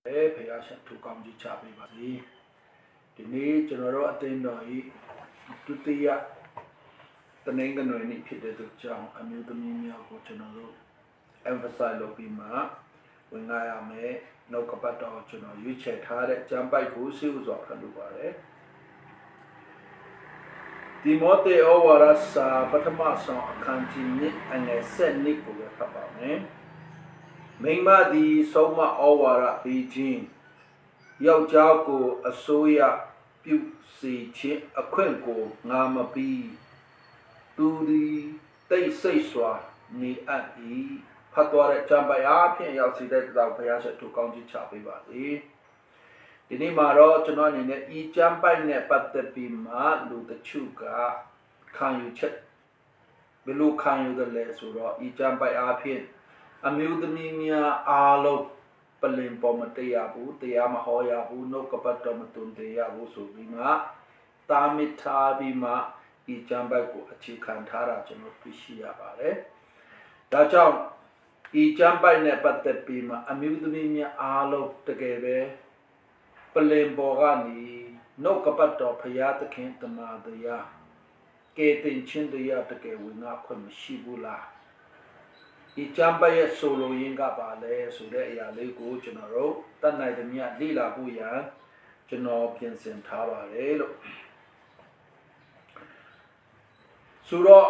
တယ်ဖယားရှင်ထူကောင်းကြီးချပေးပါစေဒီနေ့ကျွန်တော်တို့အသိတော်ဤဒုတိယတနင်္ဂနွေနေ့ဖြစ်တဲ့အတွက်ကြောင့်အမျိုးသမီးများကိုကျွန်တော်တို့ emphasize လုပ်ပြီးမှဝင်ငါရမယ်နှုတ်ကပတ်တော်ကျွန်တော်ရွေးချယ်ထားတဲ့ကျမ်းပိုက်ကိုစိတ်ဥစွာဖတ်လို့ပါတယ်ဒီမောသေဩဝါဒစာပထမဆုံးအခန်းကြီး1အငယ်7ကိုပဲဖတ်ပါမယ်မိန်းမသည်ဆုံးမဩဝါဒပေးခြင်းယောက်ျားကိုအစိုးရပြုစေခြင်းအခွင့်ကိုငါမပြီးသူသည်တိတ်ဆိတ်စွာနေအပ်၏ဖတ်တော်တဲ့ကျမ်းပိုက်အားဖြင့်ရောက်စီတဲ့တောင်ဘုရားရှင်ထူကောင်းကြီးချပေးပါစေဒီနေ့မှာတော့ကျွန်တော်အနေနဲ့ဤကျမ်းပိုက်နဲ့ပတ်သက်ပြီးမှလူတချို့ကခံယူချက်ဘယ်လိုခံယူတယ်လဲဆိုတော့ဤကျမ်းပိုက်အားဖြင့်အမျိုးသမီးများအားလုံးပလင်ပေါ်မတရားဘူးတရားမဟောရဘူးနှုတ်ကပတ်တော်မသွန်တရားဘူးဆိုပြီးမှတာမစ်ထားပြီးမှဤကျမ်းပိုက်ကိုအခြေခံထားတာကျွန်တော်သိရှိရပါတယ်ဒါကြောင့်ဤကျမ်းပိုက်နဲ့ပတ်သက်ပြီးမှအမျိုးသမီးများအားလုံးတကယ်ပဲပလင်ပေါ်ကနေနှုတ်ကပတ်တော်ဖရာသခင်တမန်တရားကဲတင်ချင်းတရားတကယ်ဝင်ငါခွင့်မရှိဘူးလားဒီကျမ်းပိုက်ရဲ့ဆိုလိုရင်းကပါလဲဆိုတဲ့အရာလေးကိုကျွန်တော်တို့တတ်နိုင်သမျှလေ့လာဖို့ရန်ကျွန်တော်ပြင်ဆင်ထားပါတယ်လို့ဆိုတော့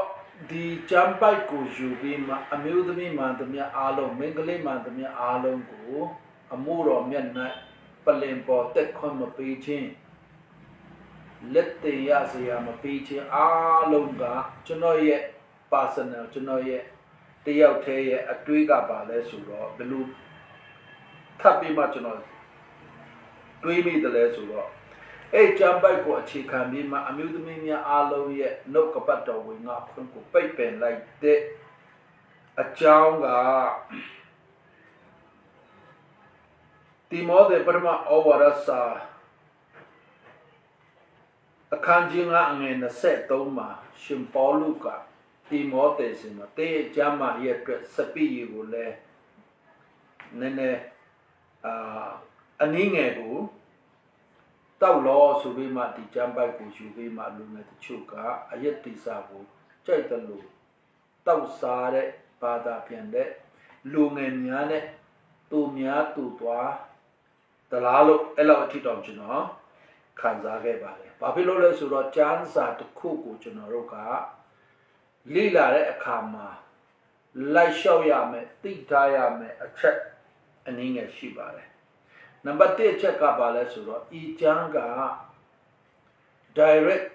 ဒီကျမ်းပိုက်ကိုယူပြီးမှအမျိုးသမီးမှန်သမျှအားလုံးမိန်းကလေးမှန်သမျှအားလုံးကိုအမှုတော်မြတ်၌ပလင်ပေါ်တက်ခွင့်မပေးခြင်းလက်တရားစရာမပေးခြင်းအားလုံးကကျွန်တော်ရဲ့ personal ကျွန်တော်ရဲ့တယောက်တည်းရဲ့အတွေးကပါလဲဆိုတော့ဘယ်လိုထပ်ပြီးမှကျွန်တော်တွေးမိတယ်လဲဆိုတော့အဲ့ကျမ်းပိုက်ကိုအခြေခံပြီးမှအမျိုးသမီးများအားလုံးရဲ့နှုတ်ကပတ်တော်ဝင်ငါဖွင့်ကိုပိတ်ပင်လိုက်တဲ့အကြောင်းကတိမောသေပထမဩဝါဒစာအခန်းကြီး9အငယ်23မှာရှင်ပေါလုကတိမောသေစင်မှာတေးကျမ်းမာရဲ့အတွက်စပိယကိုလည်းနည်းနည်းအနည်းငယ်ကိုတောက်လို့ဆိုပြီးမှဒီကျမ်းပိုက်ကိုယူပြီးမှလူငယ်တချို့ကအယက်တိစာကိုကြိုက်တယ်လို့တောက်စားတဲ့ဘာသာပြန်တဲ့လူငယ်များနဲ့သူများသူသွားတလားလို့အဲ့လိုအထီတောင်ကျွန်တော်ခံစားခဲ့ပါတယ်။ဘာဖြစ်လို့လဲဆိုတော့ကျမ်းစာတစ်ခုကိုကျွန်တော်တို့ကလေ့လာတဲ့အခါမှာလိုက်လျှောက်ရမယ်သိထားရမယ်အချက်အနည်းငယ်ရှိပါတယ်နံပါတ်1အချက်ကပါလဲဆိုတော့ဤကျမ်းက direct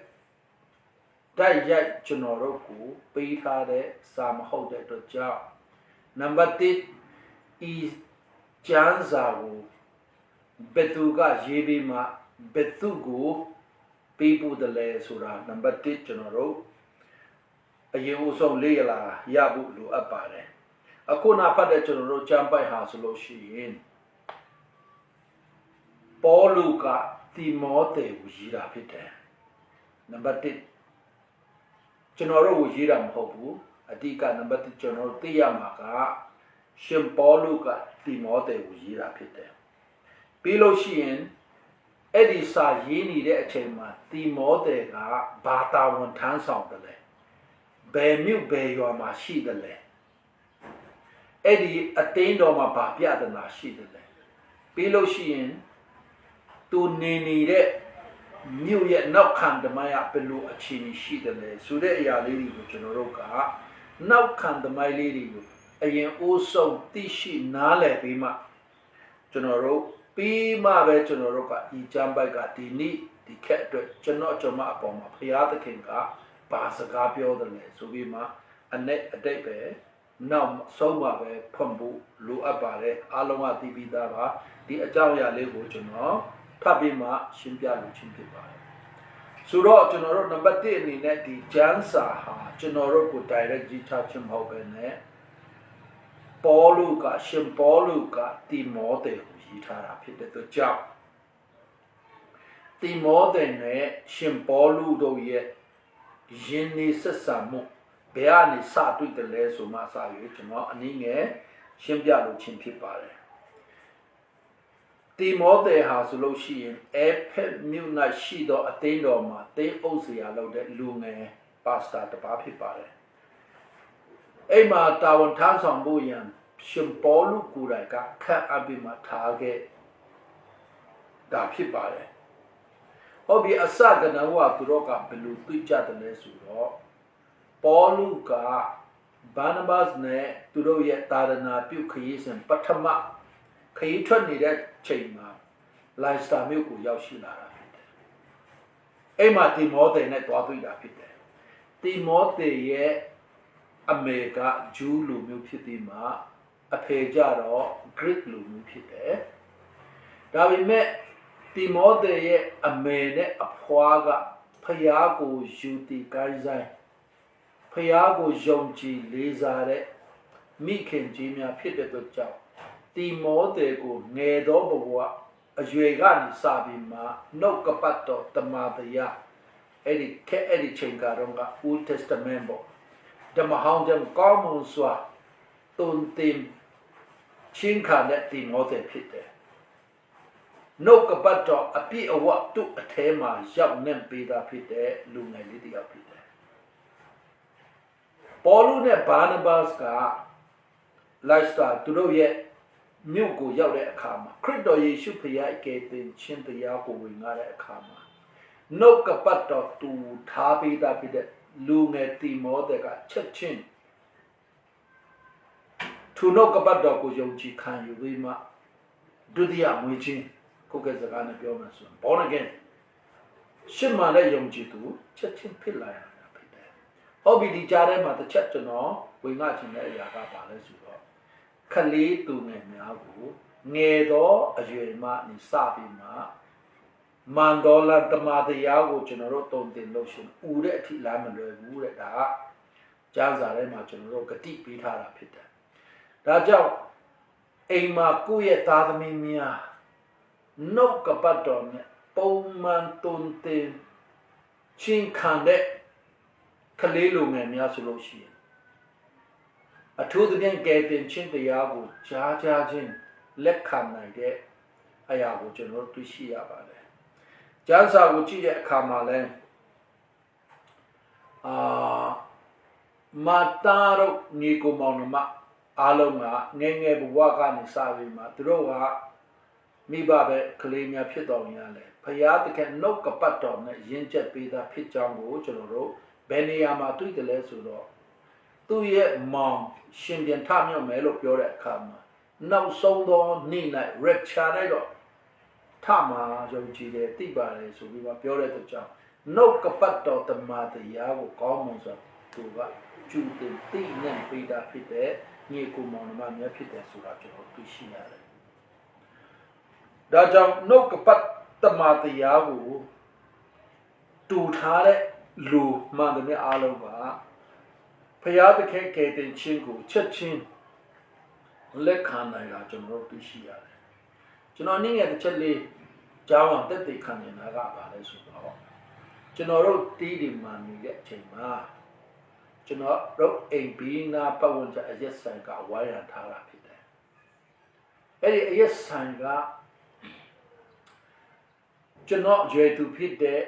တိုက်ရိုက်ကျွန်တော်တို့ကိုပေးထားတဲ့စာမဟုတ်တဲ့အတွက်ကြောင့်နံပါတ်1ဤကျမ်းစာကိုဘယ်သူကရေးပြီးမှဘယ်သူကိုပေးဖို့တလဲဆိုတာနံပါတ်1ကျွန်တော်တို့အရင်ဦးဆုံးလေ့လာရဖို့လိုအပ်ပါတယ်အခုနာဖတ်တဲ့ကျွန်တော်တို့ကျမ်းပိုက်ဟာဆိုလို့ရှိရင်ပေါလုကတိမောသေကိုရေးတာဖြစ်တယ်နံပါတ်1ကျွန်တော်တို့ကိုရေးတာမဟုတ်ဘူးအဓိကနံပါတ်1ကျွန်တော်တို့သိရမှာကရှင်ပေါလုကတိမောသေကိုရေးတာဖြစ်တယ်ပြီးလို့ရှိရင်အဲ့ဒီစာရေးနေတဲ့အချိန်မှာတိမောသေကဘာသာဝန်ထမ်းဆောင်တယ်လဲဘယ်မြို့ဘယ်ရွာမှာရှိတယ်လဲအဲ့ဒီအတင်းတော်မှာဘာပြဿနာရှိတယ်လဲပြီးလို့ရှိရင်သူနေနေတဲ့မြို့ရဲ့နောက်ခံဓမ္မရဘယ်လိုအခြေအနေရှိတယ်လဲဆိုတဲ့အရာလေးတွေကိုကျွန်တော်တို့ကနောက်ခံဓမ္မလေးတွေကိုအရင်အိုးဆုံးသိရှိနားလည်ပြီးမှကျွန်တော်တို့ပြီးမှပဲကျွန်တော်တို့ကဤကျမ်းပိုက်ကဒီနေ့ဒီခက်အတွက်ကျွန်တော်အပေါ်မှာဘုရားသခင်ကဘာစကားပြောတယ်လဲဆိုပြီးမှအတိတ်ပဲနောက်ဆုံးမှပဲဖွင့်ဖို့လိုအပ်ပါတယ်အားလုံးကသိပြီးသားပါဒီအကြောင်းအရာလေးကိုကျွန်တော်ဖတ်ပြီးမှရှင်းပြလို့ချင်းဖြစ်ပါတယ်ဆိုတော့ကျွန်တော်တို့နံပါတ်1အနေနဲ့ဒီကျမ်းစာဟာကျွန်တော်တို့ကို direct ကြီးချခြင်းမဟုတ်ပဲနဲ့ပေါလုကရှင်ပေါလုကတိမောသေကိုရေးထားတာဖြစ်တဲ့အတွက်ကြောင့်တိမောသေနဲ့ရှင်ပေါလုတို့ရဲ့ယဉ်နေဆက်ဆံမှုဘယ်ကနေစတွေ့တယ်လဲဆိုမှစရွေးကျွန်တော်အနည်းငယ်ရှင်းပြလို့ချင်းဖြစ်ပါတယ် တီမောတဲ့ဟာဆိုလို့ရှိရင်အဲဖက်မြို့၌ရှိသောအသိတော်မှာတေးအုပ်စရာလုပ်တဲ့လူငယ်ပါစတာတစ်ပါးဖြစ်ပါတယ်အဲ့မှာတာဝန်ထမ်းဆောင်ဖို့ရန်ရှင်ပေါလုကိုယ်တိုင်ကခန့်အပ်ပြီးမှထားခဲ့ဒါဖြစ်ပါတယ်ဟုတ်ပြီအစကနဝသူတို့ကဘယ်လိုတွေ့ကြတယ်လဲဆိုတော့ပေါလုကဘာနဘတ်နဲ့သူတို့ရဲ့တာရဏပြုခရီးစဉ်ပထမခရီးထွက်နေတဲ့ချိန်မှာလိုက်စတာမြို့ကိုရောက်ရှိလာတာဖြစ်တယ်။အဲ့မှာတီမောသေနဲ့တွားတွေ့တာဖြစ်တယ်။တီမောသေရဲ့အမေကဂျူးလူမျိုးဖြစ်ပြီးမှအဖေကြတော့ Greek လူမျိုးဖြစ်တယ်။ဒါပေမဲ့တီမောသေရဲ့အမေနဲ့အဖွားကဖျားကိုယူတီကိုင်းဆိုင်ဖျားကိုယုံကြည်လေးစားတဲ့မိခင်ကြီးများဖြစ်တဲ့အတွက်ကြောင့်တီမောသေကိုငယ်သောဘဝအရွယ်ကနေစပြီးမှနှုတ်ကပတ်တော်တမန်တရားအဲ့ဒီချိန်ကတော့က Old Testament ပေါ့ဓမ္မဟောင်းကျမ်းကောင်းမွန်စွာတုန်တင်ချင်းခံတဲ့တီမောသေဖြစ်တယ်နှုတ်ကပတ်တော်အပြည့်အဝသူ့အထဲမှာရောက်နေပေးတာဖြစ်တဲ့လူငယ်လေးတစ်ယောက်ဖြစ်တယ်ပေါလုနဲ့ဘာနဘတ်ကလိုက်စတာသူတို့ရဲ့မြို့ကိုရောက်တဲ့အခါမှာခရစ်တော်ယေရှုဖခင်ရဲ့ကယ်တင်ခြင်းတရားကိုဝင်ရတဲ့အခါမှာနှုတ်ကပတ်တော်သူထားပေးတာဖြစ်တဲ့လူငယ်တီမောသက်ကချက်ချင်းသူနှုတ်ကပတ်တော်ကိုယုံကြည်ခံယူပြီးမှဒုတိယမွေးခြင်းကိုယ်ကစကားနဲ့ပြောမှဆို born again ရှင်းမှလည်းယုံကြည်သူချက်ချင်းဖြစ်လာရတာဖြစ်တယ်။ဟုတ်ပြီဒီကြားထဲမှာတစ်ချက်ကျွန်တော်ဝင်ငှချင်တဲ့အရာကဘာလဲဆိုတော့ခလေးသူငယ်များကိုငယ်သောအရွယ်မှနေစပြီးမှမန်ဒေါလာတမတရားကိုကျွန်တော်တို့တုံတင်လို့ရှင်ဦးတဲ့အထိလမ်းမလွယ်ဘူးတဲ့ဒါကကျမ်းစာထဲမှာကျွန်တော်တို့ဂတိပေးထားတာဖြစ်တယ်။ဒါကြောင့်အိမ်မှာကိုယ့်ရဲ့သားသမီးများနှုတ်ကပတ်တော်နဲ့ပုံမှန်တုံတင်ချင်းခံတဲ့ကလေးလူငယ်များဆိုလို့ရှိရင်အထူးသဖြင့်ကယ်တင်ခြင်းတရားကိုကြားချင်းလက်ခံနိုင်တဲ့အရာကိုကျွန်တော်တို့တွေ့ရှိရပါတယ်။ကျမ်းစာကိုကြည့်တဲ့အခါမှာလဲမာတာတို့ညီကိုမောင်နှမအားလုံးကငယ်ငယ်ဘဝကနေစပြီးမှသူတို့ကမိဘပဲကလေးများဖြစ်တော်ရလဲဖယားတကယ်နှုတ်ကပတ်တော်နဲ့ယဉ်ကျက်ပေးတာဖြစ်ကြောင်းကိုကျွန်တော်တို့ဘယ်နေရာမှာတွေ့တယ်လဲဆိုတော့သူ့ရဲ့မောင်ရှင်ပြန်ထမြောက်မယ်လို့ပြောတဲ့အခါမှာနောက်ဆုံးသောနေ့၌ rapture လိုက်တော့ထမှာယုံကြည်တယ်သိပါတယ်ဆိုပြီးတော့ပြောတဲ့အတွက်ကြောင့်နှုတ်ကပတ်တော်တမန်တရားကိုကောင်းမွန်စွာသူကကျူတင်သိနေပေးတာဖြစ်တဲ့ညီကိုမောင်နှမများဖြစ်တယ်ဆိုတာကျွန်တော်သိရှိရတယ်။ဒါကြောင့်နှုတ်ကပတ်တမန်တရားကိုတူထားတဲ့လူမှန်တယ်အားလုံးကဖယားတခဲကယ်တင်ခြင်းကိုချက်ချင်းလက်ခံနိုင်တာကျွန်တော်တို့သိရှိရတယ်။ကျွန်တော်နည်းငယ်တစ်ချက်လေးကြားအောင်တက်သိခံနေတာကဘာလဲဆိုတော့ကျွန်တော်တို့တီးဒီမှနေတဲ့အချိန်မှာကျွန်တော်တို့အိမ်ဘီနာပတ်ဝန်းကျင်အရက်ဆိုင်ကဝိုင်းရထားတာဖြစ်တယ်။အဲ့ဒီအရက်ဆိုင်ကကျွန်တော်ရွယ်သူဖြစ်တဲ့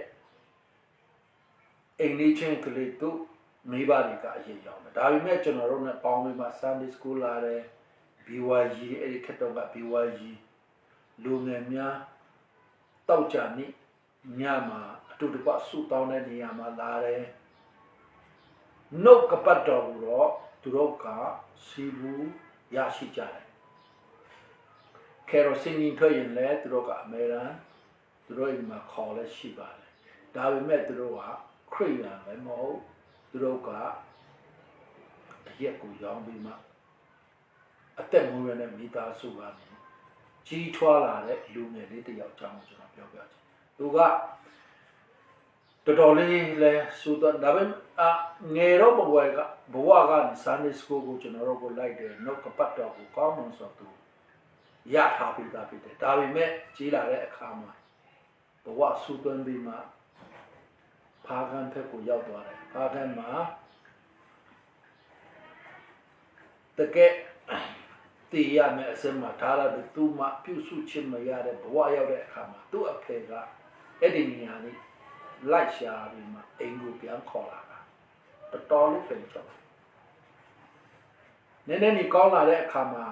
အိမ်လေးချင်းကလေးတို့မိဘတွေကအရေးရောက်တယ်ဒါပေမဲ့ကျွန်တော်တို့နဲ့ပေါင်းပြီးမှ Sunday School လာတယ် BYG အဲ့ဒီခက်တော့က BYG လူငယ်များတောက်ကြနေ့ညမှာအတူတကွဆုတောင်းတဲ့နေရာမှာလာတယ်နှုတ်ကပတ်တော်ကိုတော့သူတို့ကစီဘူးရရှိကြတယ်ကယ်ရိုစင်ထွက်ရင်လည်းသူတို့ကအမေရန်သူတို့အိမ်မှာခေါ်လဲရှိပါတယ်ဒါပေမဲ့သူတို့ကခရစ်ယာန်လည်းမဟုတ်သူတို့ကအရက်ကိုရောင်းပြီးမှအသက်မွေးရတဲ့မိသားစုကနေကြီးထွားလာတဲ့လူငယ်လေးတစ်ယောက်ကြောင်းကျွန်တော်ပြောပြချင်သူကတော်တော်လေးလဲဆိုတော့ဒါပေမဲ့ငယ်တော့ဘဝကနေ Sunday School ကိုကျွန်တော်တို့ကိုလိုက်တယ်နှုတ်ကပတ်တော်ကိုကောင်းမွန်စွာသူရထားပြီးသားဖြစ်တယ်ဒါပေမဲ့ကြီးလာတဲ့အခါမှာဘဝဆူသွင်းပြီးမှဖာကန်ဖက်ကိုရောက်သွားတယ်ဖာကန်မှာတကယ် တေရမယ်အစင်မှာထားရတယ်သူမှပြုစုချင်မရတဲ့ဘဝရောက်တဲ့အခါမှာသူ့အဖေကအဲ့ဒီနေရာလေးလိုက်ရှာပြီးမှအိမ်ကိုပြန်ခေါ်လာတာတော်လေးပြန်ချောနည်းနည်းนี่ကောင်းလာတဲ့အခါမှာ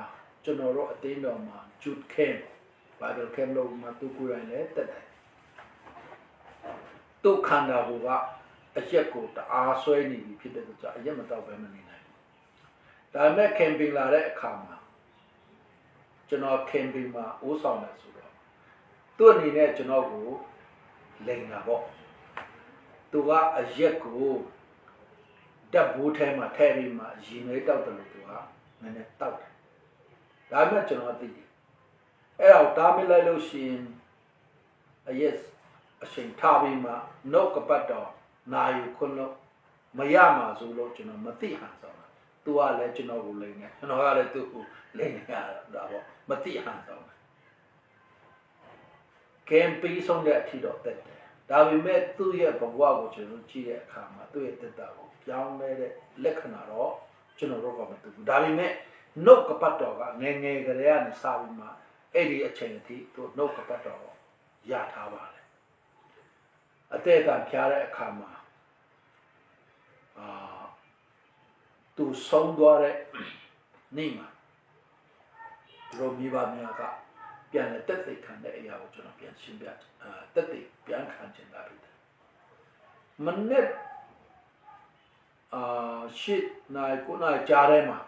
ကျွန်တော်တို့အတင်းတော်မှာဂျူဒ်ကမ်ဘာဒယ်ကမ်လို့မှသူကိုယ်တိုင်လည်းတက်တယ်သူခန္ဓာကိုယ်ကအရက်ကိုတအားဆွဲနေပြီဖြစ်တဲ့ကြောင့်အရက်မတော့ပဲမနေနိုင်ဘူးဒါပေမဲ့ကမ်ပင်းလာတဲ့အခါမှာကျွန်တော်ကမ်ပင်းမှာအိုးဆောင်တယ်ဆိုတော့သူ့အနေနဲ့ကျွန်တော်ကိုလိန်တာပေါ့သူကအရက်ကိုတက်ဘိုးထဲမှာထည့်ပြီးမှရေမဲတောက်တယ်လို့သူကနည်းနည်းတောက်တယ်ဒါပေမဲ့ကျွန်တော်သိတယ်အဲ့တော့တားမလိုက်လို့ရှိရင်အရက်အချိန်ထားပြီးမှနှုတ်ကပတ်တော်နာယူခွန်းလို့မရမှာဆိုလို့ကျွန်တော်မသိဟန်ဆောင်တာသူကလည်းကျွန်တော်ကိုလိန်တယ်ကျွန်တော်ကလည်းသူ့ကိုလိန်ရတာပေါ့မသိဟန်ဆောင်တယ်ကမ်ပီးဆုံးတဲ့အထီတော့တက်တယ်ဒါပေမဲ့သူ့ရဲ့ဘဝကိုကျွန်တော်ကြည့်တဲ့အခါမှာသူ့ရဲ့တက်တာကိုပြောင်းလဲတဲ့လက္ခဏာတော့ကျွန်တော်တို့ကမသိဘူးဒါပေမဲ့နှုတ်ကပတ်တော်ကငယ်ငယ်ကလေးကနေစပြီးမှအဲ့ဒီအချိန်အထိသူနှုတ်ကပတ်တော်ကိုရထားပါတယ်အသက်အတန်ဖြားတဲ့အခါမှာသူဆုံးသွားတဲ့နေ့မှာရိုမီဘာမြာကပြန်လက်တက်သိခံတဲ့အရာကိုကျွန်တော်ပြန်ရှင်းပြတက်သိပြန်ခံချင်တာဖြစ်တယ်မနေ့ရှစ်နိုင်9နိုင်ကြားထဲမှာ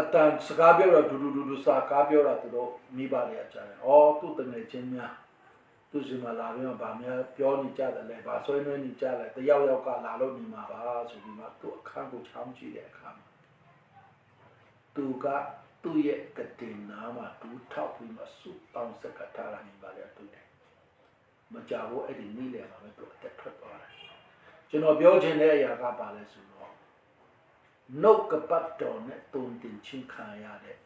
အတန်စကားပြောတော့ဒူဒူစကားပြောတာသူတို့မိဘတွေကကြားတယ်။အော်သူ့တငယ်ချင်းများသူစီမှာလာပြီးတော့ဗာများပြောနေကြတယ်လေဗာဆွေးနွေးနေကြတယ်တယောက်ယောက်ကလာလို့နေမှာပါဆိုပြီးမှသူ့အခန်းကိုချောင်းကြည့်တဲ့အခါမှာသူကသူ့ရဲ့ကတင်နာမှာတူထောက်ပြီးမှစုပေါင်းစက်ကထားတာနေပါလေတူတယ်။မကြဘူးအဲ့ဒီနေ့လေမှာပဲသူအသက်ထွက်သွားတယ်။ကျွန်တော်ပြောချင်တဲ့အရာကပါလဲဆိုတော့နှုတ်ကပတ်တော်နဲ့တုံတင်ချင်းခံရတဲ့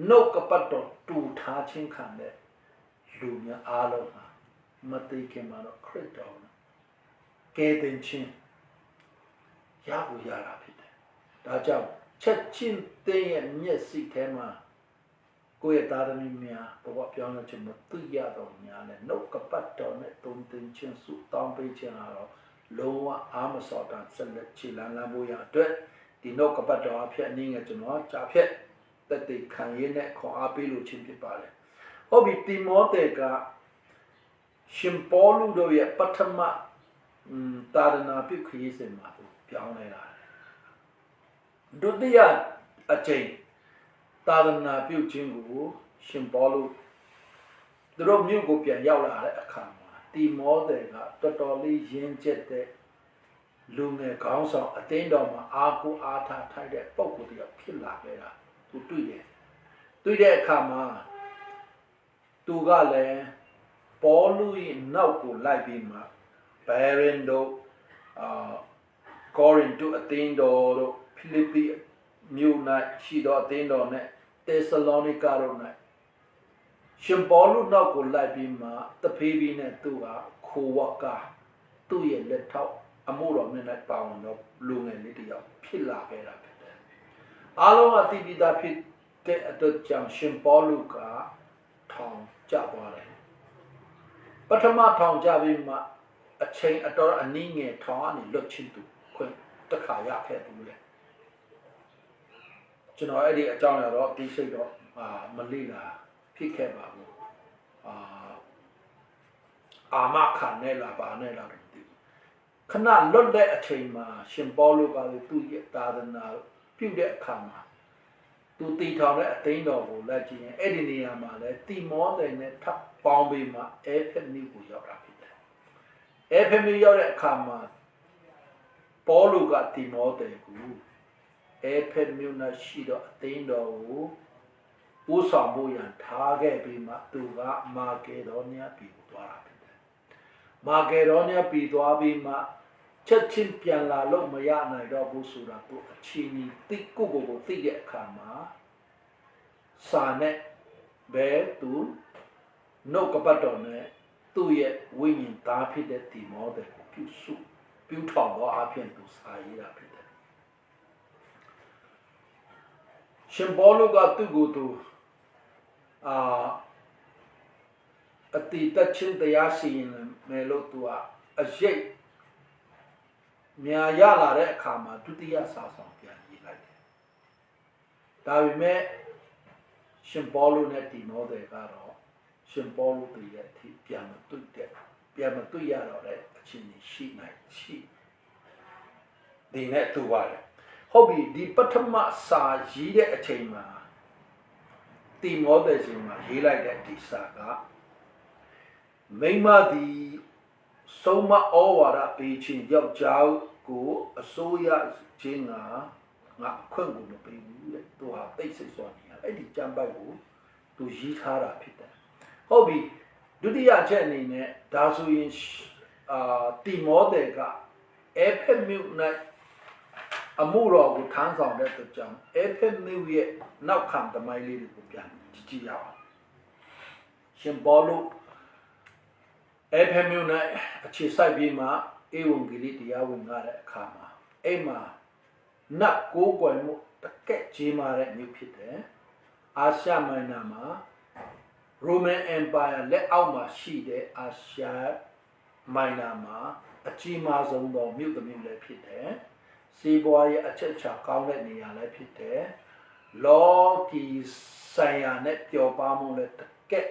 နှုတ်ကပတ်တော်တူထားချင်းခံတဲ့လူများအားလုံးဟာမသိခင်မှာတော့ခရစ်တော်ကဲတင်ချင်းရဖို့ရတာဖြစ်တယ်။ဒါကြောင့်ချက်ချင်းတဲ့ရဲ့မျက်စိထဲမှာကိုယ့်ရဲ့သားသမီးများဘဝပြောင်းလဲခြင်းမသိရတော့များနဲ့နှုတ်ကပတ်တော်နဲ့တုံတင်ချင်းစုတောင်းပေးခြင်းကတော့လုံးဝအားမစော်တာဆက်လက်ခြေလမ်းလမ်းဖို့ရအတွက်ဒီနှုတ်ကပတ်တော်အဖြစ်အနည်းငယ်ကျွန်တော်ကြာဖြတ်တက်တဲ့ခံရင်းနဲ့ခေါ်အားပေးလို့ချင်းဖြစ်ပါတယ်။ဟုတ်ပြီတိမောသေကရှင်ပေါလုတို့ရဲ့ပထမတာရဏပြုခရီးစဉ်မှာပြောင်းလဲလာတယ်။ဒုတိယအကြိမ်တာရဏပြုခြင်းကိုရှင်ပေါလုသူတို့မြို့ကိုပြန်ရောက်လာတဲ့အခါမှာတိမောသေကတော်တော်လေးရင်းကျက်တဲ့လူငယ်ခေါင်းဆောင်အတင်းတော်မှာအာကိုအားထားထိုက်တဲ့ပုံကိုတယောက်ဖြစ်လာခဲ့တာသူတွေ့တယ်တွေ့တဲ့အခါမှာသူကလည်းပေါလုရဲ့နောက်ကိုလိုက်ပြီးမှဘယ်ရင်တို့ကောရင်တို့အတင်းတော်တို့ဖိလိပ္ပိမြို့၌ရှိတော်အတင်းတော်နဲ့တေဆလောနိကာတို့၌ရှင်ပေါလုနောက်ကိုလိုက်ပြီးမှတဖေးပြီးနဲ့သူကခိုဝကသူ့ရဲ့လက်ထောက်အမှုတော်မြတ်နဲ့ပါဝင်တော့လူငယ်လေးတယောက်ဖြစ်လာခဲ့တာဖြစ်တယ်။အားလုံးအသိပိသားဖြစ်တဲ့အတွက်ကြောင့်ရှင်ပေါလုကထောင်ကျသွားတယ်။ပထမထောင်ကျပြီးမှအချိန်အတော်အနည်းငယ်ထောင်ကနေလွတ်ချင်းသူခွင့်တစ်ခါရခဲ့ဘူးလေ။ကျွန်တော်အဲ့ဒီအကြောင်းရတော့ဒီစိတ်တော့မလိလာဖြစ်ခဲ့ပါဘူး။အာမခံနဲ့လားပါနဲ့လားခဏလွတ်တဲ့အချိန်မှာရှင်ပေါလုကလည်းသူ့ရဲ့သာသနာပြုတဲ့အခါမှာသူတည်ထောင်တဲ့အသိန်းတော်ကိုလက်ကြည့်ရင်အဲ့ဒီနေရာမှာလည်းတိမောသေနဲ့ထပ်ပေါင်းပြီးမှအေဖက်မြို့ကိုရောက်တာဖြစ်တယ်။အေဖက်မြို့ရောက်တဲ့အခါမှာပေါလုကတိမောသေကိုအေဖက်မြို့နဲ့ရှိတော့အသိန်းတော်ကိုပို့ဆောင်ဖို့ရန်ထားခဲ့ပြီးမှသူကမာကေဒေါနီးယားပြည်ကိုသွားတာဖြစ်တယ်။မာကေဒေါနီးယားပြည်သွားပြီးမှချက်ချင်းပြန်လာလို့မရနိုင်တော့ဘူးဆိုတာသူအချင်းကြီးတိကိုသိတဲ့အခါမှာစာနဲ့ဘဲသူနှုတ်ကပတ်တော်နဲ့သူ့ရဲ့ဝိညာဉ်သားဖြစ်တဲ့တိမောသေကိုပြုထောင်သောအဖြစ်သူစာရေးတာဖြစ်တယ် ရှင်ဘောလုကသူ့ကိုယ်သူအတိတ်ချင်းတရားစီရင်မယ်လို့သူကအရိပ်များရလာတဲ့အခါမှာဒုတိယစာဆောင်ပြန်ရေးလိုက်တယ်ဒါပေမဲ့ရှင်ဘောလုနဲ့ဒီမောတယ်ကတော့ရှင်ဘောလုတည်းရဲ့အထိပြန်မတွေ့ရတော့တဲ့အချင်းကြီးရှိနိုင်ရှိဒီနဲ့တူပါတယ်ဟုတ်ပြီဒီပထမစာရေးတဲ့အချိန်မှာဒီမောတယ်ရှင်မှာရေးလိုက်တဲ့ဒီစာကမိမသည်ဆုံးမဩဝါဒပေးခြင်းယောက်ျားကိုအစိုးရခြင်းငါခွင့်ကိုမပေးဘူးတဲ့သူဟာတိတ်ဆိတ်စွာနေရအဲ့ဒီကြံပိုက်ကိုသူရေးထားတာဖြစ်တယ်ဟုတ်ပြီဒုတိယအချက်အနေနဲ့ဒါဆိုရင်တီမောတယ်ကအေဖက်မြို့၌အမှုတော်ကိုထမ်းဆောင်တဲ့အတွက်ကြောင့်အေဖက်မြို့ရဲ့နောက်ခံသမိုင်းလေးတွေကိုပြန်ကြည့်ရအောင်ရှင်ဘောလုအေဖက်မြို့၌အခြေစိုက်ပြီးမှဧဝံဂေလိတရားဝင်ရတဲ့အခါမှာအဲ့မှာနတ်ကိုးကွယ်မှုတကက်ကြီးမားတဲ့မြို့ဖြစ်တယ်အာရှမိုင်နာမှာ Roman Empire လက်အောက်မှာရှိတဲ့အာရှမိုင်နာမှာအကြီးမားဆုံးသောမြို့တစ်မြို့လည်းဖြစ်တယ်စီးပွားရေးအချက်အချာကောင်းတဲ့နေရာလည်းဖြစ်တယ်လောကီဆိုင်ရာနဲ့ပျော်ပါမှုလည်းတကက်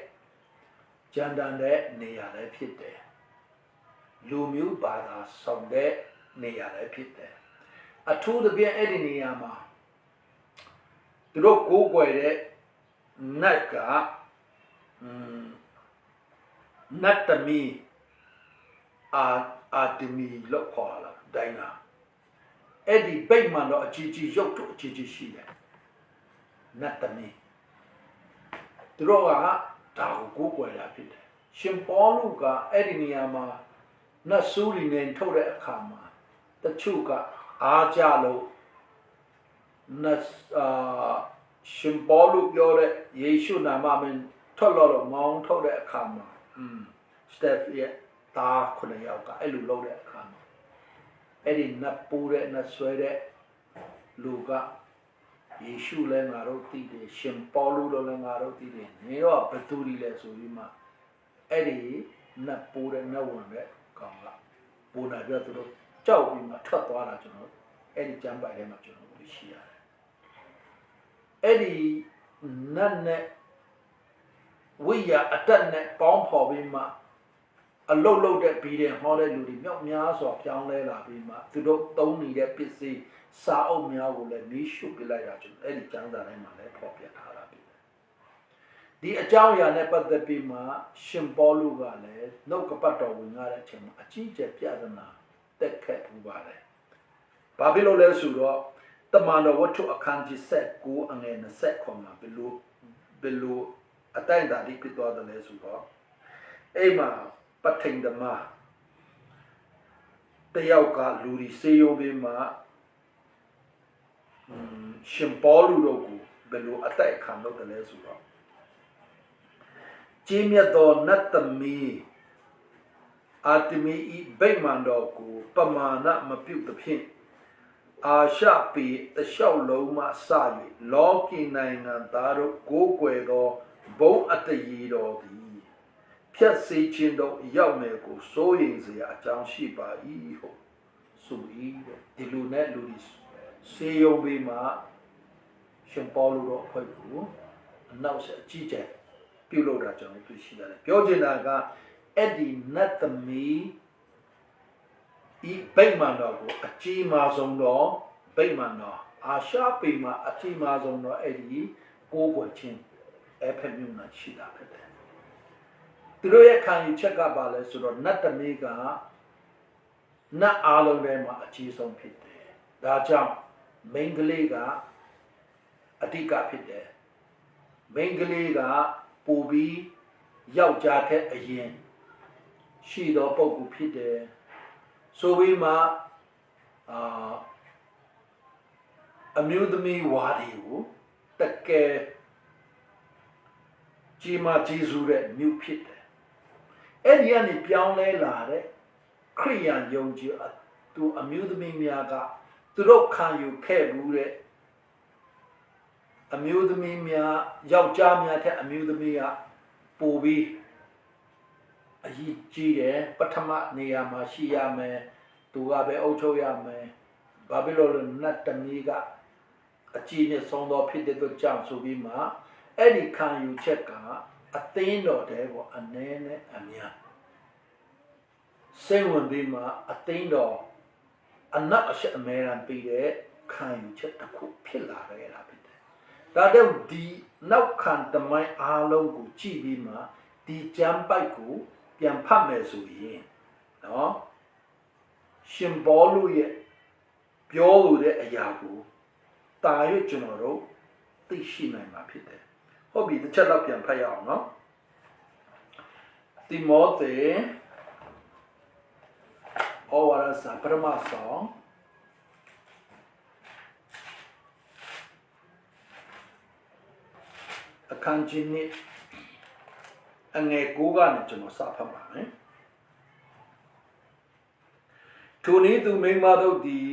ကြံတန်တဲ့နေရာလည်းဖြစ်တယ်လူမျိုးဘာသာဆောင်တဲ့နေရာလည်းဖြစ်တယ်အထူးသဖြင့်အဲ့ဒီနေရာမှာသူတို့ကိုးကွယ်တဲ့နတ်ကနတ်တမီအာတမီလို့ခေါ်လာတိုင်းလားအဲ့ဒီဗိမာန်တော့အကြီးကြီးရုပ်ထုအကြီးကြီးရှိတယ်နတ်တမီသူတို့ကဒါကိုကိုးကွယ်တာဖြစ်တယ်ရှင်ပေါလုကအဲ့ဒီနေရာမှာနတ်ဆူရီနေထုတ်တဲ့အခါမှာတချို့ကအားကြလို့နတ်ရှင်ပေါလုပြောတဲ့ယေရှုနာမနဲ့ထွက်လို့မောင်းထုတ်တဲ့အခါမှာစတက်ရဲ့တာခုနှစ်ယောက်ကအဲ့လိုလုပ်တဲ့အခါမှာအဲ့ဒီနတ်ပူတဲ့နတ်ဆွဲတဲ့လူကယေရှုလည်းငါတို့သိတယ်ရှင်ပေါလုလည်းငါတို့သိတယ်နေတော့ဘသူတွေလဲဆိုပြီးမှအဲ့ဒီနတ်ပူတဲ့နတ်ဝင်တဲ့ကောင်ကပူနာပြသူတို့ကြောက်ပြီးမှထွက်သွားတာကျွန်တော်အဲ့ဒီကျမ်းပိုက်ထဲမှာကျွန်တော်တို့ရှိရတယ်အဲ့ဒီနတ်နဲ့ဝိညာအတက်နဲ့ပေါင်းဖော်ပြီးမှအလုတ်လုတ်တဲ့ဘီတဲ့ဟောတဲ့လူတွေမြောက်များစွာပြောင်းလဲလာပြီးမှသူတို့သုံးနေတဲ့ပစ္စည်းစာအုပ်များကိုလည်းမီးရှို့ပစ်လိုက်တာကျွန်တော်အဲ့ဒီကျမ်းစာထဲမှာလည်းဖော်ပြထားတာဖြစ်တယ်ဒီအကြောင်းအရာနဲ့ပတ်သက်ပြီးမှရှင်ပေါလုကလည်းနှုတ်ကပတ်တော်ဝင်ရတဲ့အချိန်မှာအကြီးကျယ်ပြဿနာတက်ခတ်ပူပါတယ်ဘာဖြစ်လို့လဲဆိုတော့တမန်တော်ဝတ္ထုအခန်းကြီး7အငယ်20မှာဘယ်လိုအတိုင်းဒါဒီပြတော်တယ်လဲဆိုတော့အဲ့မှာပဋိန်ဓမ္မတယောက်ကလူဒီစေယုံပြီးမှရှင်ပေါလုတို့ကိုဘယ်လိုအတိုက်ခံလုပ်တယ်လဲဆိုတော့ကျင်းမြတ်သောနတ်သမီးအာတမီဤဗိမာန်တော်ကိုပမာဏမပြုတ်သဖြင့်အာရှပေတလျှောက်လုံးမှစ၍လောကီနိုင်ငံသားတို့ကိုးကွယ်သောဘုံအတရေတော်သည်ဖြတ်စေခြင်းတို့ရောက်မယ်ကိုစိုးရိမ်စရာအကြောင်းရှိပါ၏ဟုဆို၏တဲ့ဒီလူနဲ့လူဒီစေယုံပြီးမှရှင်ပေါလုတို့အဖွဲ့ကိုအနောက်ဆက်အကြီးကျယ်ပြုလုပ်တာကျွန်တော်တွေ့ရှိရတယ်ပြောချင်တာကအဲ့ဒီနတ်သမီးဤဗိမာန်တော်ကိုအကြီးမားဆုံးသောဗိမာန်တော်အာရှပေမှာအကြီးမားဆုံးသောအဲ့ဒီကိုးကွယ်ခြင်းအဖက်မြို့မှာရှိတာဖြစ်တယ်သူတို့ရဲ့ခံယူချက်ကပါလဲဆိုတော့နတ်သမီးကနတ်အားလုံးထဲမှာအကြီးဆုံးဖြစ်တယ်ဒါကြောင့်မိန်းကလေးကအဓိကဖြစ်တယ်မိန်းကလေးကပူပြီးယောက်ျားထက်အရင်ရှိသောပုဂ္ဂိုလ်ဖြစ်တယ်ဆိုပြီးမှအမျိုးသမီးဝါဒီကိုတကယ်ကြီးမားကြီးစုတဲ့မြို့ဖြစ်တယ်အဲ့ဒီကနေပြောင်းလဲလာတဲ့ခရိယန်ယုံကြည်သူအမျိုးသမီးများကသူတို့ခံယူခဲ့မှုတဲ့အ အမျိုးသမီးများယောက်ျားများထက်အမျိုးသမီးကပိုပြီးအရေးကြီးတယ်ပထမနေရာမှာရှိရမယ်သူကပဲအုပ်ချုပ်ရမယ်ဘာဖြစ်လို့လဲနတ်တမီးကအကြီးနဲ့ဆုံးသောဖြစ်တဲ့အတွက်ကြောင့်ဆိုပြီးမှအဲ့ဒီခံယူချက်ကအသင်းတော်တဲ့ကိုအနည်းနဲ့အများစိတ်ဝင်ပြီးမှအသင်းတော်အနောက်အရှက်အမဲရန်ပြီးတဲ့ခံယူချက်တစ်ခုဖြစ်လာခဲ့တာဖြစ်တယ်။ဒါတော့ဒီနောက်ခံတမိုင်းအားလုံးကိုကြည့်ပြီးမှဒီကျမ်းပိုက်ကိုပြန်ဖတ်မယ်ဆိုရင်နော်ရှင်ဘောလူရဲ့ပြောလို့တဲ့အရာကိုတာရွတ်ကျွန်တော်တို့သိရှိနိုင်မှာဖြစ်တယ်။ဟုတ်ပြီတစ်ချက်တော့ပြန်ဖတ်ရအောင်နော်။တိမောသေဩဝါဒစာပထမဆောင်အခန်းကြီးနှစ်အငယ်9ကနေကျွန်တော်စဖတ်ပါမယ်ထိုနည်းသူမိန်းမတို့သည်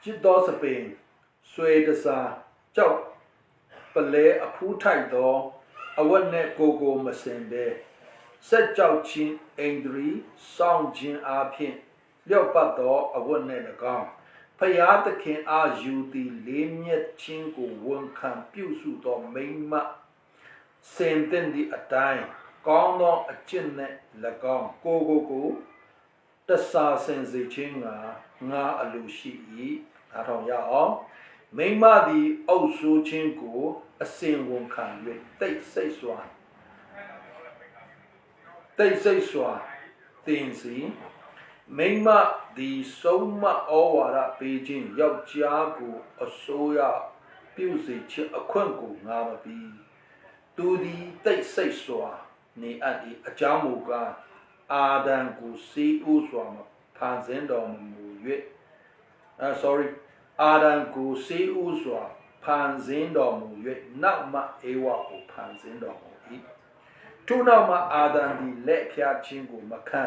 จิตတော်စပင်ဆွေတစားကြောက်ပလဲအဖူးထိုက်သောအဝတ်နှင့်ကိုမစင်ပဲစက်ကြောက်ချင်းအိန္ဒြီစောင့်ခြင်းအားဖြင့်လျော့ပတ်သောအဝတ်နှင့်၎င်းဖယားသခင်အားယူသည်လေးမြတ်ချင်းကိုဝန်ခံပြုစုသောမိန်းမစင်တဲ့ဒီအတိုင်းကောင်းသောအကျင့်နှင့်၎င်းကိုတဆာစင်စေခြင်းငါအလိုရှိ၏အားထောင်ရအောင်မိန်းမသည်အုပ်ဆိုးခြင်းကိုအစဉ်ဝန်ခံ၍တိတ်ဆိတ်စွာတင်စီမိန်းမသည်ဆုံးမဩဝါဒပေးခြင်းယောက်ျားကိုအစိုးရပြုစေခြင်းအခွင့်ကိုငါမပြီးသူသည်တိတ်ဆိတ်စွာနေအပ်၏အကြောင်းမူကားအာဒံကိုစေဥစွာဖန်ဆင်းတော်မူ၍အာဒံကိုစေဥစွာဖန်ဆင်းတော်မူ၍နောက်မှဧဝကိုဖန်ဆင်းတော်မူ၏ထို့နောက်မှအာဒံသည်လက်ဖြာခြင်းကိုမခံ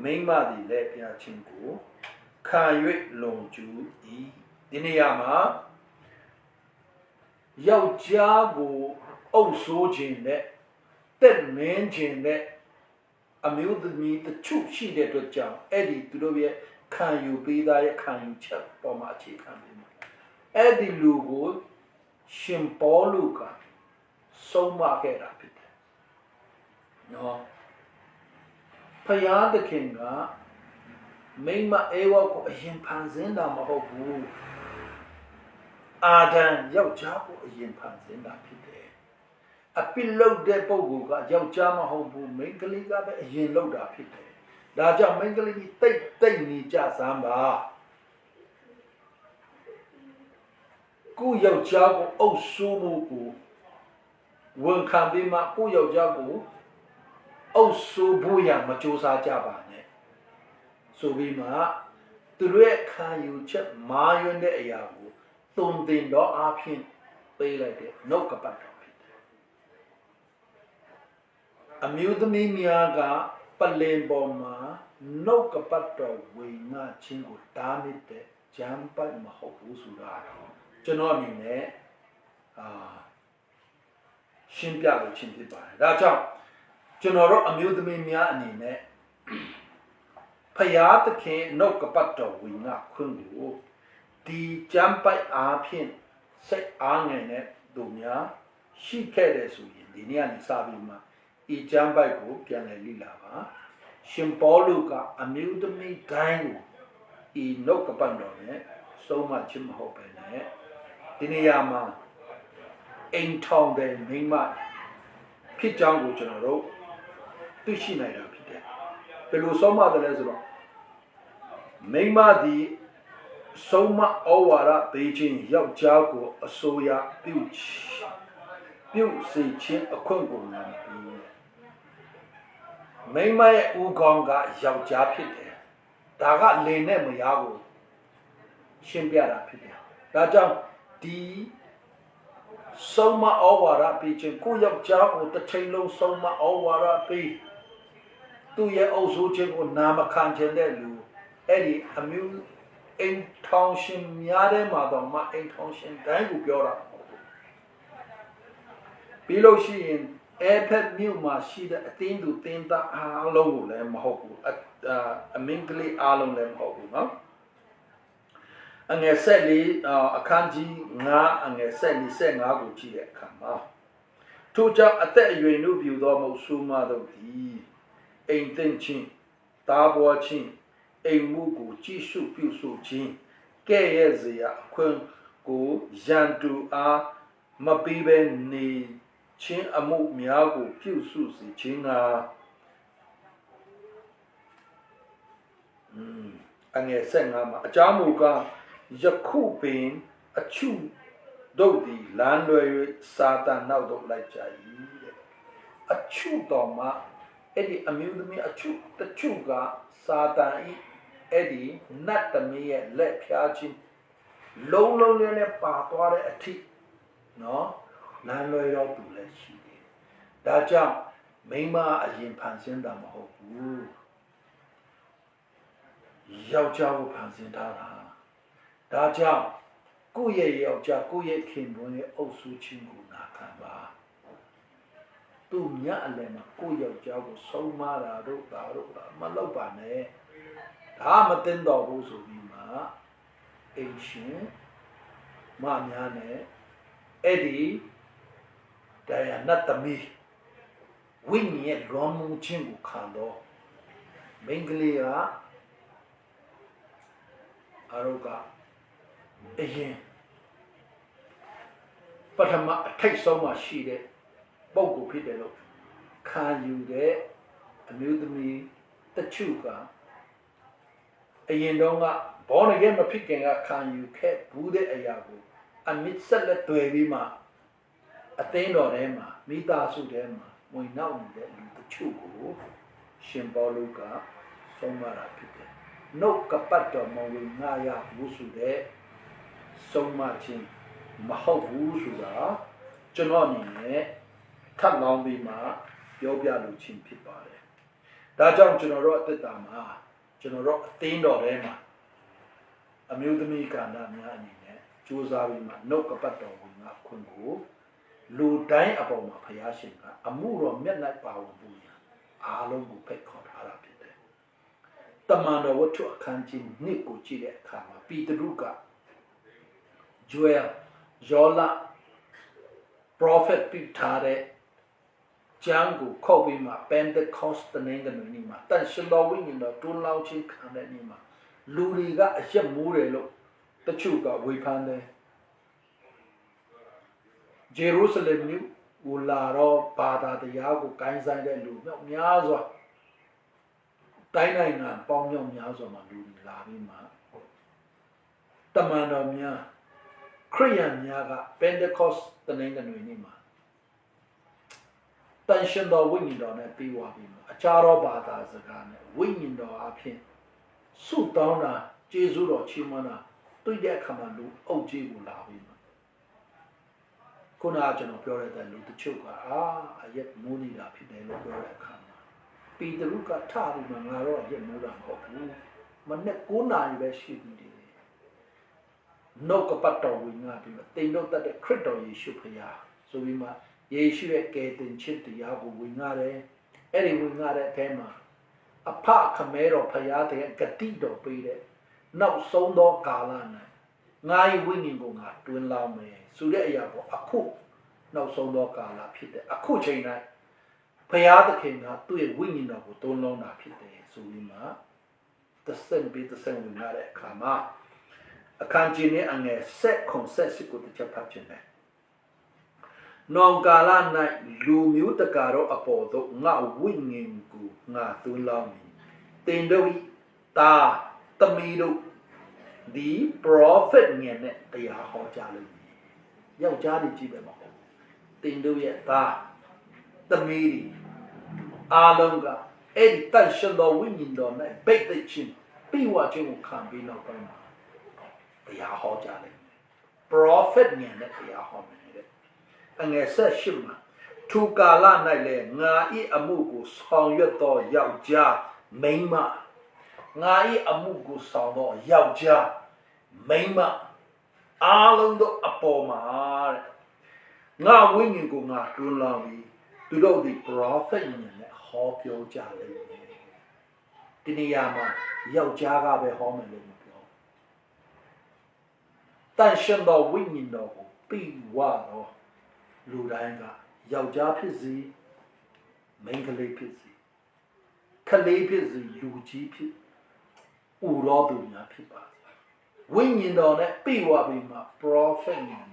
မိန်းမသည်လက်ဖြာခြင်းကိုခံ၍လုံကျူ၏ဒီနေရာမှာယောက်ျားကိုအုပ်ဆိုးခြင်းနဲ့တက်မင်းခြင်းနဲ့အမျိုးသမီးတချို့ရှိတဲ့အတွက်ကြောင့်အဲ့ဒီသူတို့ရဲ့ခံယူပေးသားရဲ့ခံယူချက်ပေါ်မှာအခြေခံပြီးမှာအဲ့ဒီလူကိုရှင်ပေါလုကဆုံးမခဲ့တာဖြစ်တယ်နော်ဖယားသခင်ကမိမအေဝကိုအရင်ဖန်ဆင်းတာမဟုတ်ဘူးအာဒံယောက်ျားကိုအရင်ဖန်ဆင်းတာဖြစ်တယ်အပိလုတ်တဲ့ပုဂ္ဂိုလ်ကယောက်ျားမဟုတ်ဘူးမိန်းကလေးကပဲအရင်လုတ်တာဖြစ်တယ်ဒါကြောင့်မိန်းကလေးကြီးတိတ်နေကြစမ်းပါကိုယောက်ျားကိုအုပ်ဆိုးမှုကိုဝန်ခံပြီးမှကိုယောက်ျားကိုအုပ်ဆိုးဖို့ရမကြိုးစားကြပါနဲ့ဆိုပြီးမှသူတို့ရဲ့ခံယူချက်မာယွန်းတဲ့အရာကိုသွန်သင်တော့အဖြစ်ပေးလိုက်တဲ့နှုတ်ကပတ်တော်ဖြစ်တယ်အမျိုးသမီးများကပလင်ပေါ်မှာနှုတ်ကပတ်တော်ဝေငှခြင်းကိုတားမြစ်တဲ့ဂျမ်းပိုက်မဟုတ်ဘူးဆိုတာကျွန်တော်အနေနဲ့ရှင်းပြလို့ချင်းဖြစ်ပါတယ်ဒါကြောင့်ကျွန်တော်တို့အမျိုးသမီးများအနေနဲ့ဖယားသခင်နှုတ်ကပတ်တော်ဝေငှခွင့်ကိုဒီဂျမ်းပိုက်အားဖြင့်စိတ်အားငယ်တဲ့သူများရှိခဲ့တယ်ဆိုရင်ဒီနေ့ကနေစပြီးမှဤဂျမ်းပိုက်ကိုပြန်လည်လေ့လာပါရှင်ပေါလုကအမျိုးသမီးတိုင်းကိုဤနှုတ်ကပတ်တော်နဲ့ဆုံးမခြင်းမဟုတ်ပဲနဲ့ဒီနေရာမှာအိမ်ထောင်တဲ့မိန်းမဖြစ်ကြောင်းကိုကျွန်တော်တို့သိရှိနိုင်တာဖြစ်တယ်ဘယ်လိုဆုံးမတယ်လဲဆိုတော့မိန်းမသည်ဆုံးမဩဝါဒပေးခြင်းယောက်ျားကိုအစိုးရပြုစေခြင်းအခွင့်ကိုနာပြီးမိန်းမရဲ့ဦးခေါင်းကယောက်ျားဖြစ်တယ်ဒါကလင်နဲ့မယားကိုရှင်းပြတာဖြစ်တယ်ဒါကြောင့်ဒီဆုံးမဩဝါဒပေးခြင်းကိုယောက်ျားကိုတစ်ချိန်လုံးဆုံးမဩဝါဒပေးသူရဲ့အုပ်စိုးခြင်းကိုနာမခံခြင်းတဲ့လူအဲ့ဒီအမျိုးအိမ်ထောင်ရှင်များတဲ့မှာတော့မအိမ်ထောင်ရှင်တိုင်းကိုပြောတာမဟုတ်ဘူး ပြီးလို့ရှိရင်အဲဖက်မြို့မှာရှိတဲ့အတင်းသူတင်းသားအားလုံးကိုလည်းမဟုတ်ဘူးအမင်းကလေးအားလုံးလည်းမဟုတ်ဘူးเนาะအငယ်ဆက်လေးအခန်းကြီး9အငယ်ဆက်လေး15ကိုကြည့်တဲ့အခါမှာထို့ကြောင့်အသက်အရွယ်နှုတ်ပြသောမုတ်ဆိုးမတို့သည်အိမ်သိမ့်ခြင်းတားပေါ်ခြင်းအိမ်မှုကိုကြည့်ရှုပြုစုခြင်းကဲ့ရဲ့စရာအခွင့်ကိုရန်သူအားမပေးဘဲနေချင်းအမှုများကိုပြုစုစေခြင်းကအငယ်ဆက်ငါမှာအကြောင်းမူကားယခုပင်အချုတို့သည်လမ်းလွယ်၍စာတန်နောက်သို့လိုက်ကြ၏တဲ့အချုတော်မှာအဲ့ဒီအမျိုးသမီးအချုတချုကစာတန်ဤအဲ့ဒီနတ်သမီးရဲ့လက်ဖြားခြင်းလုံးလုံးလေးနဲ့ပါသွားတဲ့အထိနော်လမ်းလွယ်တော့သူလည်းရှိတယ်ဒါကြောင့်မိန်းမအရင်ဖန်ဆင်းတာမဟုတ်ဘူးယောက်ျားကိုဖန်ဆင်းထားတာဒါကြောင့်ကိုယ့်ရဲ့ယောက်ျားကိုယ့်ရဲ့ခင်ပွန်းရဲ့အုပ်စုချင်းကိုနာခံပါသူမြတ်အလယ်မှာကိုယ့်ယောက်ျားကိုဆုံးမတာတို့ဒါတို့မလုပ်ပါနဲ့ဒါမတင်တော်ဘူးဆိုပြီးမှအိမ်ရှင်မများနဲ့အဲ့ဒီတရားနတ်သမီးဝိညာဉ်ရဲ့လွန်မှုခြင်းကိုခံတော့မိန်းကလေးကအရုပ်ကအရင်ပထမအထိတ်ဆုံးမှရှိတဲ့ပုဂ္ဂိုလ်ဖြစ်တယ်လို့ခံယူတဲ့အမျိုးသမီးတချို့ကအရင်တော့ကဘောနဂဲမဖြစ်ခင်ကခံယူခဲ့ဘူးတဲ့အရာကိုအမြင့်ဆက်လက်တွေ့ပြီးမှအသိတော်ထဲမှာမိသားစုထဲမှာဝင်နောက်နေတဲ့လူတချို့ကိုရှင်ပေါလုကဆုံးမတာဖြစ်တယ်နှုတ်ကပတ်တော်မဝင်ငါရဘူးဆိုတဲ့ဆုံးမခြင်းမဟုတ်ဘူးဆိုတာကျွန်တော်အနေနဲ့ထပ်လောင်းပြီးမှပြောပြလို့ချင်းဖြစ်ပါတယ်ဒါကြောင့်ကျွန်တော်တို့အသက်တာမှာကျွန်တော်တို့အသိတော်ထဲမှာအမျိုးသမီးကဏ္ဍများအနေနဲ့ကြိုးစားပြီးမှနှုတ်ကပတ်တော်ဝင်ငါခွင့်ကိုလူတိုင်းအပေါ်မှာဘုရားရှင်ကအမှုတော်မျက်နှာပါဝင်မှုရအားလုံးကိုဖိတ်ခေါ်ထားတာဖြစ်တယ်တမန်တော်ဝတ္ထုအခန်းကြီး1ကိုကြည့်တဲ့အခါမှာပေတရုကဂျွဲယောလာ prophet ပြထားတဲ့ကျမ်းကိုခေါ်ပြီးမှ Pentecost တနေ့ကနေ့မှာတန်ရှင်တော်ဝိညာဉ်တော်တွန်းလောင်းခြင်းခံတဲ့နေ့မှာလူတွေကအရက်မိုးတယ်လို့တချို့ကဝေဖန်တယ်ဂျေရုဆလင်မြို့ကိုလာတော့ဘာသာတရားကိုကိုင်းဆိုင်တဲ့လူများစွာတိုင်းနိုင်ငံပေါင်းမြောက်များစွာမှာလူတွေလာပြီးမှတမန်တော်များခရိယန်များက Pentecost တနေ့ကနေ့မှာတန်ရှင်တော်ဝိညာဉ်တော်နဲ့ပြီးသွားပြီးမှအခြားသောဘာသာစကားနဲ့ဝိညာဉ်တော်အဖြစ်ဆုတောင်းတာကျေးဇူးတော်ချီးမွမ်းတာတွေ့တဲ့အခါမှာလူအုပ်ကြီးကိုလာပြီးမှခုနကကျွန်တော်ပြောရတဲ့လူတချို့ကအရက်မိုးနေတာဖြစ်တယ်လို့ပြောတဲ့အခါမှာပေတရုကထပြီးမှငါတော့အရက်မိုးတာမဟုတ်ဘူးမနေ့9နာရီပဲရှိသေးတယ်နှုတ်ကပတ်တော်ဝင်ငါပြီးမှတိမ်တော့တတ်တဲ့ခရစ်တော်ယေရှုဖခင်ဆိုပြီးမှယေရှုရဲ့ကယ်တင်ခြင်းတရားကိုဝင်ငါတယ်အဲ့ဒီဝင်ငါတဲ့အထဲမှာအဖခမဲတော်ဖခင်တဲ့ဂတိတော်ပေးတဲ့နောက်ဆုံးသောကာလ၌ငါ၏ဝိညာဉ်ကိုငါတွင်လောင်းမယ်ဆိုတဲ့အရာကိုအခုနောက်ဆုံးသောကာလဖြစ်တဲ့အခုချိန်၌ဖခင်သခင်ကသူ့ရဲ့ဝိညာဉ်တော်ကိုတွန်းလောင်းတာဖြစ်တယ်ဆိုပြီးမှသစံဝင်ငါတဲ့အခါမှာအခန်းကြီးနဲ့အငယ်7ကိုတစ်ချက်ဖတ်ခြင်းနဲ့နောင်ကာလ၌လူမျိုးတကာတော့အပေါ်သို့ငါဝိညာဉ်ကိုငါတွန်းလောင်းမည်တင်တို့ဤတာသမီးတို့ဒီ prophet ညံနဲ့တရားဟောကြားလို့ယောက်ျားတွေကြီးပဲမဟုတ်တင်တို့ရဲ့သားသမီးတွေအားလုံးကအဲ့ဒီတန်ရှင်တော်ဝိညာဉ်တော်နဲ့ပိတ်သိချင်းပြီးဝချင်းကိုခံပြီးနောက်ပိုင်းမှာတရားဟောကြားတယ် prophet ညံနဲ့တရားဟောမယ်တဲ့အငယ်7မှာထိုကာလ၌လည်းငါ၏အမှုကိုဆောင်ရွက်သောယောက်ျားမိန်းမငါ၏အမှုကိုဆောင်သောယောက်ျားမိန်းမအားလုံးတို့အပေါ်မှာ ngā wingin ko ngā tunlawi tu do di prophet ne ho pyo ja le ti ni ya ma yau ja ga be ho me lo mo pyo tan shen do wingin do ko pi wa do lu dai ga yau ja phit si main ka le phit si ka le phit si lu ji phit u ro tu nya phit ba wingin do ne pi wa bi ma prophet ne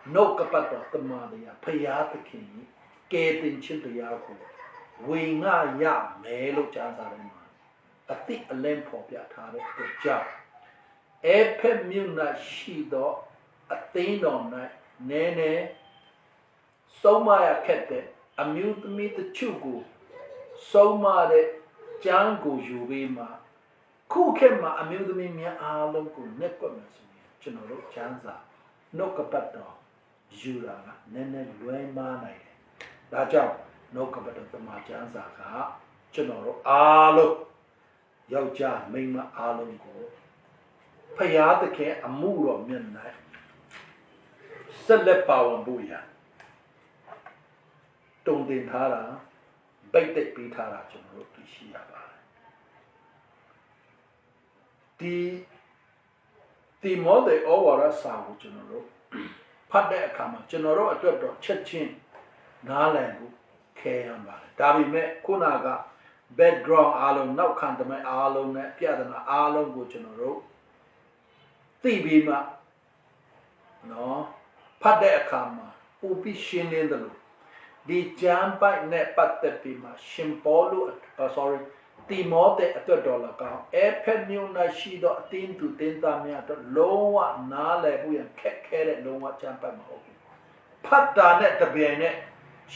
no ka pat do ta ma ya phaya ta khin ke tin chin ya ko we nga ya me lo cha sa le ma a ti a len pho pya tha de to ja e phe myu na shi do a tin do na ne ne so ma ya khet de a myu tmi ta chu ko so ma de chang ko yu be ma khu khet ma a myu tmi mya a lo ko net ko ma so ni chno lo chan sa no ka pat do yu la ga ne ne lwe ma nai da chao no ka pat do ta ma chan sa ka chno lo a lo yau cha mai ma a lo ko phaya ta khe a mu ro myen nai set let pa wan bu ya tong tin tha da bai tait pi tha da chno lo tu shi ya baဒီမောတဲ့ဩဝါဒစာကိုကျွန်တော်တို့ဖတ်တဲ့အခါမှာကျွန်တော်တို့အတွက်တော့ချက်ချင်းနားလည်ဖို့ခဲရပါတယ်ဒါပေမဲ့ခုနက background အားလုံးနောက်ခံတမိုင်းအားလုံးနဲ့ပြဿနာအားလုံးကိုကျွန်တော်တို့သိပြီးမှနော်ဖတ်တဲ့အခါမှာပူပြီးရှင်းလင်းတယ်လို့ဒီကျမ်းပိုက်နဲ့ပတ်သက်ပြီးမှရှင်ပေါလုsorryတိမောတဲ့အတွက်တော်လကောင်းအဖက်မျိုးနဲ့ရှိတော့အတင်းသူတင်းသားများတော့လုံးဝနားလည်ဖို့ရခက်ခဲတဲ့လုံးဝချမ်းပတ်မဟုတ်ဘူးဖတ်တာနဲ့တပြိုင်နဲ့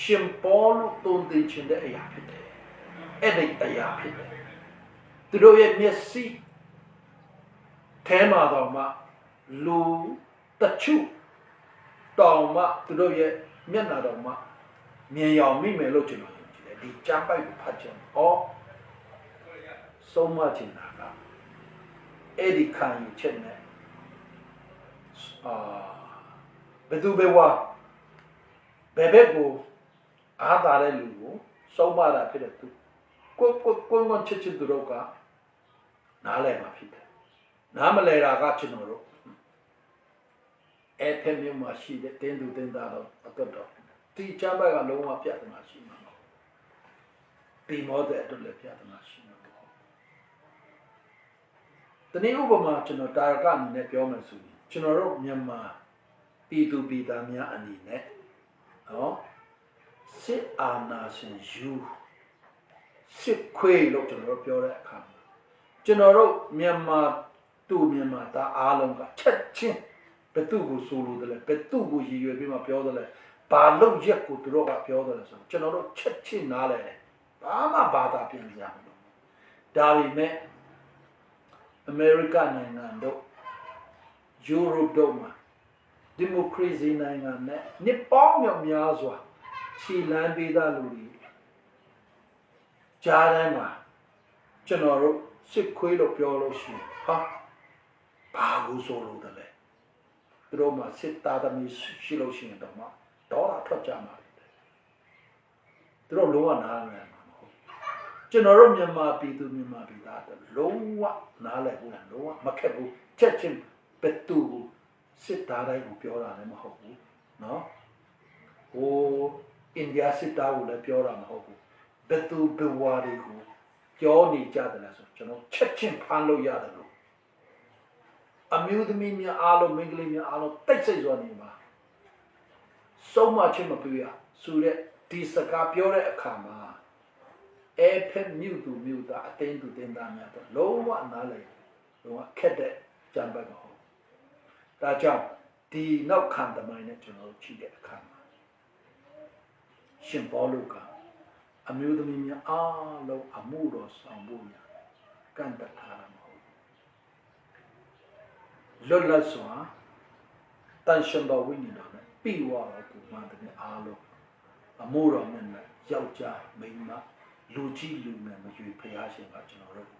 ရှင်ပေါလုတုံးသိခြင်းတဲ့အရာဖြစ်တယ်အဲ့ဒီအရာဖြစ်တယ်သူတို့ရဲ့မျက်စိထဲမှာတော့မှလူတချို့တောင်မှသူတို့ရဲ့မျက်နှာတော်မှမြင်ရောင်မိမယ်လို့ကျွန်တော်ယုံကြည်တယ်ဒီချမ်းပိုက်ကိုဖတ်ခြင်းဆုံးမချင်တာကအဲ့ဒီခံယူချက်နဲ့ဘယ်သူပဲဝါဘယ်ဘက်ကိုအားသာတဲ့လူကိုဆုံးမတာဖြစ်တဲ့သူကိုချစ်သူတို့ကနားလည်မှာဖြစ်တယ်နားမလဲတာကကျွန်တော်တို့အဲ့ဖက်မျိုးမှာရှိတဲ့တင်းသူတင်းသားတော့အတွက်တော့ဒီချမ်းဘက်ကလုံးဝပြဿနာရှိမှာမဟုတ်ဒီမောတဲ့အတွက်လည်းပြဿနာရှိမှာတနည်းဥပမာကျွန်တော်တာရကအနေနဲ့ပြောမယ်ဆိုရင်ကျွန်တော်တို့မြန်မာပြည်သူပြည်သားများအနေနဲ့နော်စစ်အာဏာရှင်ယူစစ်ခွေးလို့ကျွန်တော်တို့ပြောတဲ့အခါမှာကျွန်တော်တို့မြန်မာသားအားလုံးကချက်ချင်းဘယ်သူကိုဆိုလိုတယ်လဲဘယ်သူကိုရည်ရွယ်ပြီးမှပြောတယ်လဲဘာလို့ရက်ကိုသူတို့ကပြောတယ်လဲဆိုကျွန်တော်တို့ချက်ချင်းနားလဲတယ်ဘာမှဘာသာပြင်ကြမလို့ဒါပေမဲ့အမေရိကန်နိုင်ငံတို့ယူရိုပတို့မှာဒီမိုကရေစီနိုင်ငံနဲ့နှစ်ပေါင်းများစွာခြေလမ်းပေးသားလူတွေကြားထဲမှာကျွန်တော်တို့စစ်ခွေးလို့ပြောလို့ရှိရင်ဟာဘာလို့ဆိုလို့တယ်လဲသူတို့မှာစစ်သားသမီးရှိလို့ရှိရင်တော့မှဒေါ်လာထွက်ကြမှာသူတို့လုံးဝနားလည်မှာမဟုတ်ကျွန်တော်တို့မြန်မာပြည်သူမြန်မာပြည်သားတို့လုံးဝနားလည်ဘူးလားလုံးဝမခက်ဘူးချက်ချင်းဘယ်သူစစ်သားတိုင်းကိုပြောတာလည်းမဟုတ်ဘူးเนาะဟိုအိန္ဒိယစစ်သားကိုလည်းပြောတာမဟုတ်ဘူးဘယ်သူဘဝတွေကိုပြောနေကြတယ်လဲဆိုကျွန်တော်ချက်ချင်းဖမ်းလို့ရတယ်လို့အမျိုးသမီးများအားလုံးမိန်းကလေးများအားလုံးတိတ်ဆိတ်စွာနေမှာစုံမချင်းမပြရဆိုတဲ့ဒီစကားပြောတဲ့အခါမှာအဖက်မြူသူမြူတာအတင်းသူတင်းသားများတော့လုံးဝနားလည်လုံးဝခက်တဲ့ကြံပတ်မဟုတ်ဒါကြောင့်ဒီနောက်ခံသမိုင်းနဲ့ကျွန်တော်တို့ကြည့်တဲ့အခါမှာရှင်ဘောလုကအမျိုးသမီးများအားလုံးအမှုတော်ဆောင်ဖို့ညာကန့်တတ်ထားတာမဟုတ်လွတ်လပ်စွာတန်ရှင်တော်ဝိညာဉ်တော်နဲ့ပြီးွားတော်သူမှတဲ့အားလုံးအမှုတော်နဲ့ယောက်ျားမိန်းမလူကြီးလူငယ်မရွေဖျားရှင်ကကျွန်တော်တို့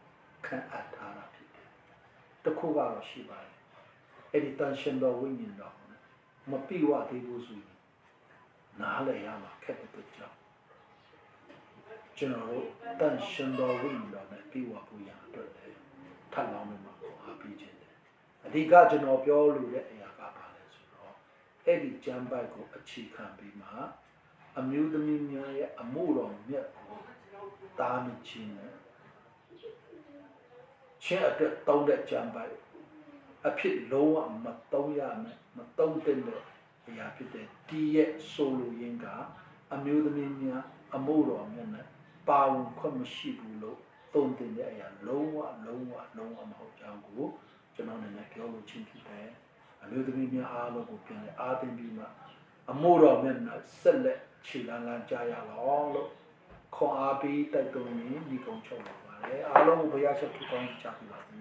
ခန့်အပ်ထားတာဖြစ်တယ်တခုကတော့ရှိပါတယ်အဲ့ဒီတန်ရှင်တော်ဝိညာဉ်တော်မပြီးွားသေးဘူးဆိုရင် နားလည်ရမှာခက်တဲ့အတွက်ကြောင့်ကျွန်တော်တို့တန်ရှင်တော်ဝိညာဉ်တော်နဲ့ပြီးဝဖို့ရအတွက်လည်းထပ်လောင်းလို့မှာအားပေးခြင်းတယ်အဓိကကျွန်တော်ပြောလို့တဲ့အရာကပါလဲဆိုတော့အဲ့ဒီကျမ်းပိုက်ကိုအခြေခံပြီးမှအမျိုးသမီးများရဲ့အမှုတော်မြတ်ကိုတားမြစ်ခြင်းနဲ့ချင်းအတွက်တောင်းတဲ့ကျမ်းပိုက်အဖြစ်လုံးဝမတုံးရမယ်မတုံးတဲ့အရာဖြစ်တဲ့ဒီရဲ့ဆိုလိုရင်းကအမျိုးသမီးများအမှုတော်မြတ်နဲ့ပါဝင်ခွင့်မရှိဘူးလို့သုံးသင်တဲ့အရာလုံးဝမဟုတ်ကြောင်းကိုကျွန်တော်လည်းပြောလို့ချင်းဖြစ်တယ်အမျိုးသမီးများအားလုံးကိုပြန်လဲအားသိပြီးမှအမှုတော်မြတ်နဲ့ဆက်လက်ခြေလန်းလန်းကြားရအောင်လို့ခွန်အားပေးတိုက်တွန်းရင်းဒီကုန်းချုပ်ပါပါတယ်အားလုံးကိုဘုရားရှိခိုးကောင်းချပေးပါစေ